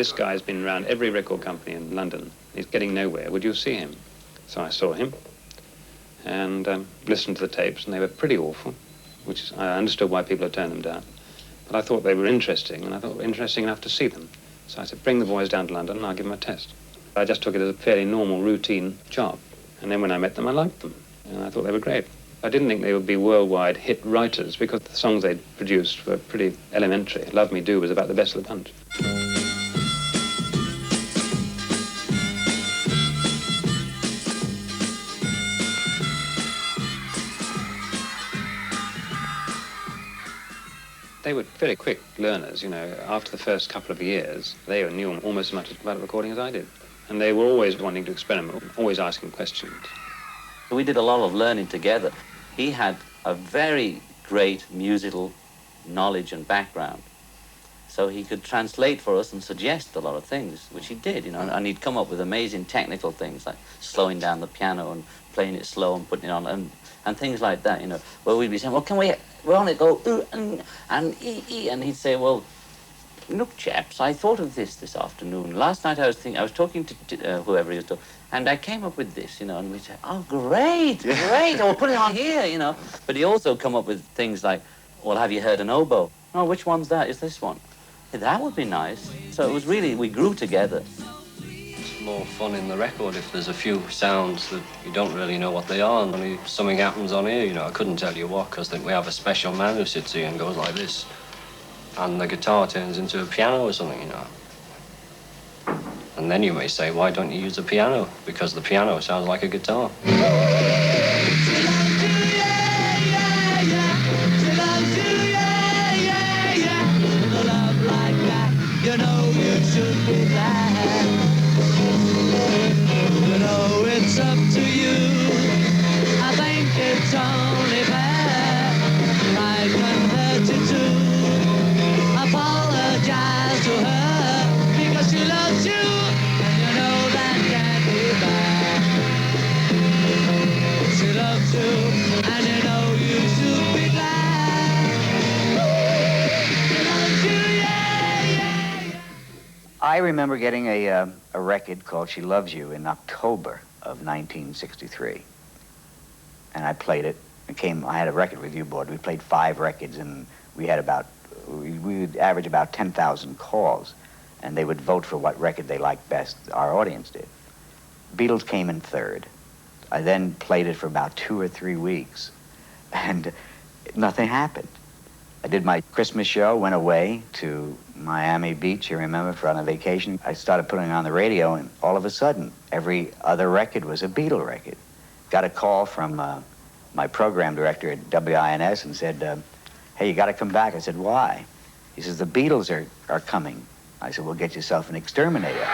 This guy's been around every record company in London. He's getting nowhere. Would you see him? So I saw him and listened to the tapes, and they were pretty awful, which I understood why people had turned them down. But I thought they were interesting, and I thought interesting enough to see them. So I said, bring the boys down to London and I'll give them a test. I just took it as a fairly normal, routine job. And then when I met them, I liked them, and I thought they were great. I didn't think they would be worldwide hit writers because the songs they'd produced were pretty elementary. Love Me Do was about the best of the bunch. They were very quick learners, you know. After the first couple of years, they knew almost as much about recording as I did. And they were always wanting to experiment, always asking questions. We did a lot of learning together. He had a very great musical knowledge and background. So he could translate for us and suggest a lot of things, which he did, you know. And he'd come up with amazing technical things, like slowing down the piano and playing it slow and putting it on, and things like that, you know. Where we'd be saying, well, can we only go and e, and he'd say, well, look, chaps, I thought of this afternoon. Last night I was talking to whoever he was talking, and I came up with this, you know, and we'd say, oh, great, oh, put it on here, you know. But he also come up with things like, well, have you heard an oboe? Oh, which one's that? Is this one? Hey, that would be nice. So it was really, we grew together. It's more fun in the record if there's a few sounds that you don't really know what they are, and only something happens on here, you know. I couldn't tell you what, because we have a special man who sits here and goes like this, and the guitar turns into a piano or something, you know. And then you may say, why don't you use a piano? Because the piano sounds like a guitar. You know you should be glad. You know it's up to you. I think it's only fair. I can hurt you too. Apologize to her because she loves you, and you know that can't be bad. She loves you, and you know you should be glad. She loves you, yeah, yeah. I remember getting a record called She Loves You in October of 1963. And I played it. I had a record review board. We played 5 records, and we would average about 10,000 calls. And they would vote for what record they liked best. Our audience did. Beatles came in 3rd. I then played it for about 2 or 3 weeks, and nothing happened. I did my Christmas show, went away to Miami Beach, you remember, for on a vacation. I started putting it on the radio, and all of a sudden, every other record was a Beatle record. Got a call from my program director at WINS and said, hey, you got to come back. I said, why? He says, the Beatles are coming. I said, well, get yourself an exterminator.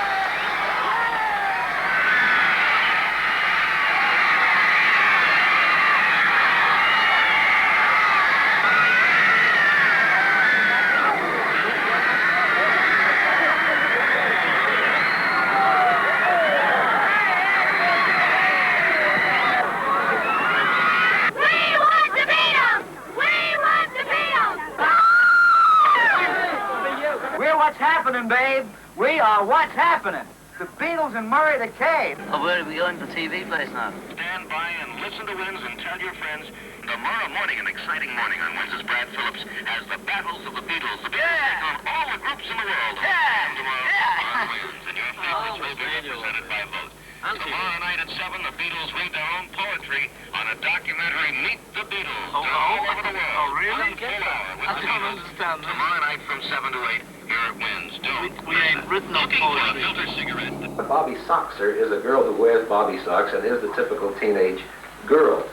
Babe, we are what's happening. The Beatles and Murray the Cave. Oh, where are we going to the TV place now? Stand by and listen to Wins and tell your friends. Tomorrow morning, an exciting morning on Wins' Brad Phillips as the battles of the Beatles. The Beatles take on all the groups in the world. Tomorrow on Wins, and your favorites will be represented by vote. Tomorrow night at 7, the Beatles read their own poetry on a documentary, Meet the Beatles. All over the world. Oh, really? I don't understand. Tomorrow night from 7 to 8, here at Wins. We ain't written no Looking for a filter cigarette. Bobby Soxer is a girl who wears Bobby socks and is the typical teenage girl.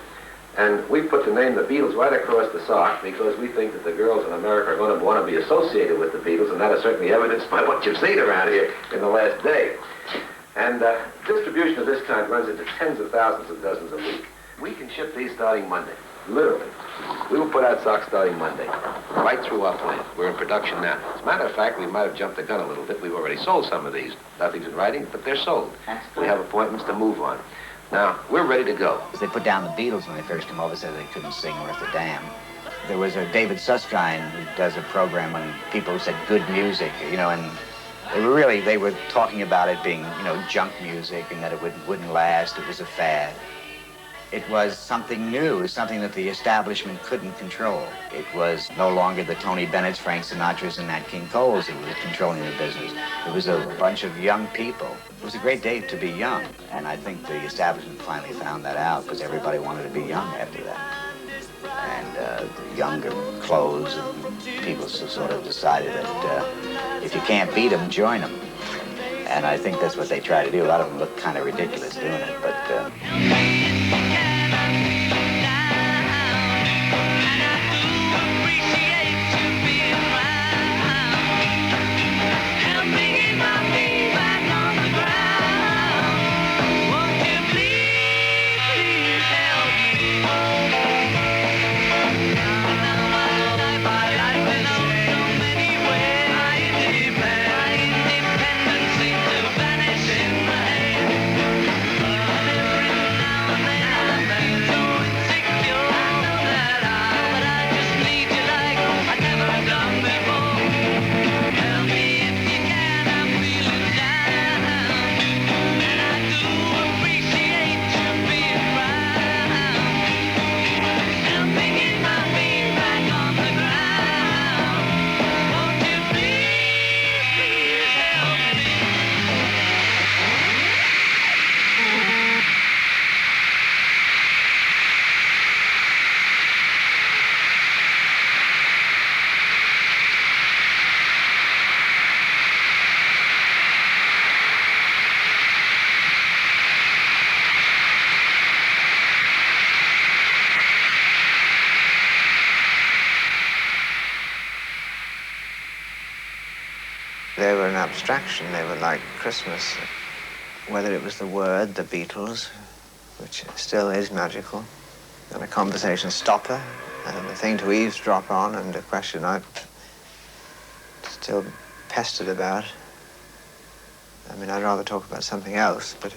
And we put the name the Beatles right across the sock because we think that the girls in America are going to want to be associated with the Beatles, and that is certainly evidenced by what you've seen around here in the last day. And distribution of this kind runs into tens of thousands of dozens a week. We can ship these starting Monday, literally. We will put out socks starting Monday, right through our plant. We're in production now. As a matter of fact, we might have jumped the gun a little bit. We've already sold some of these. Nothing's in writing, but they're sold. We have appointments to move on. Now, we're ready to go. They put down the Beatles when they first came over, said they couldn't sing worth a damn. There was a David Susskind who does a program on people who said good music, you know, and They were talking about it being, junk music and that it wouldn't last, it was a fad. It was something new, it was something that the establishment couldn't control. It was no longer the Tony Bennett's, Frank Sinatra's, and Nat King Cole's that was controlling the business. It was a bunch of young people. It was a great day to be young, and I think the establishment finally found that out because everybody wanted to be young after that. And the younger clothes, and people sort of decided that if you can't beat them, join them. And I think that's what they try to do. A lot of them look kind of ridiculous doing it, but... They were an abstraction. They were like Christmas. Whether it was the word, the Beatles, which still is magical, and a conversation stopper, and a thing to eavesdrop on, and a question I'm still pestered about. I mean, I'd rather talk about something else, but...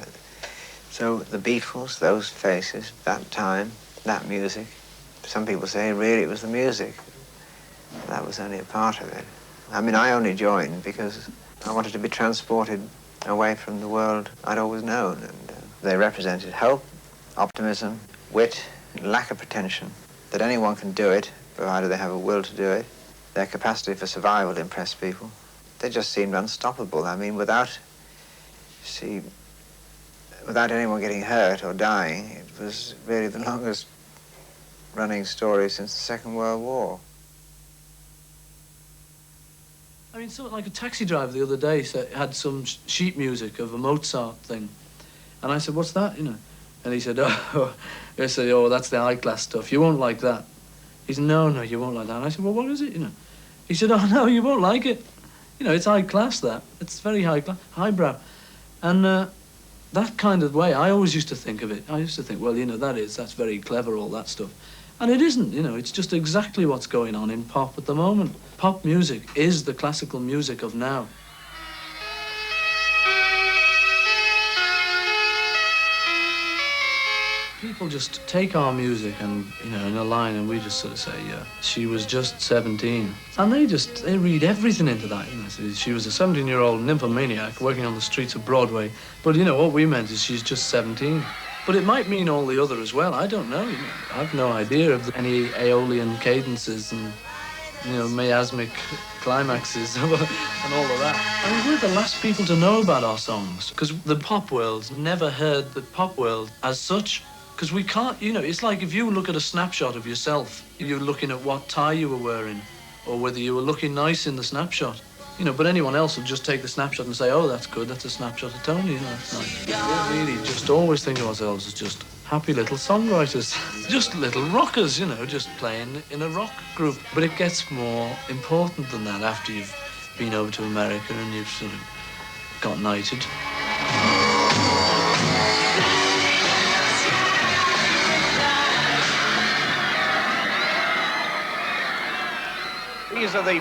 So the Beatles, those faces, that time, that music. Some people say, really, it was the music. That was only a part of it. I mean, I only joined because I wanted to be transported away from the world I'd always known. And they represented hope, optimism, wit, lack of pretension, that anyone can do it, provided they have a will to do it. Their capacity for survival impressed people. They just seemed unstoppable. I mean, without anyone getting hurt or dying, it was really the longest running story since the Second World War. I mean, sort of like a taxi driver the other day had some sheet music of a Mozart thing. And I said, what's that, And he said, oh, that's the high-class stuff. You won't like that. He said, no, you won't like that. And I said, well, what is it, He said, oh, no, you won't like it. It's high-class, that. It's very high-class, highbrow. And that kind of way, I always used to think of it. I used to think, well, that's very clever, all that stuff. And it isn't, it's just exactly what's going on in pop at the moment. Pop music is the classical music of now. People just take our music and, in a line, and we just sort of say, yeah, she was just 17. And they read everything into that, She was a 17-year-old nymphomaniac working on the streets of Broadway. But, what we meant is she's just 17. But it might mean all the other as well. I don't know. I've no idea of any Aeolian cadences and, miasmic climaxes and all of that. I mean, we're the last people to know about our songs because the pop world's never heard the pop world as such. Because we can't, it's like if you look at a snapshot of yourself, you're looking at what tie you were wearing or whether you were looking nice in the snapshot. But anyone else will just take the snapshot and say, oh, that's good, that's a snapshot of Tony, that's nice. We really just always think of ourselves as just happy little songwriters, just little rockers, just playing in a rock group. But it gets more important than that after you've been over to America and you've sort of got knighted. These are the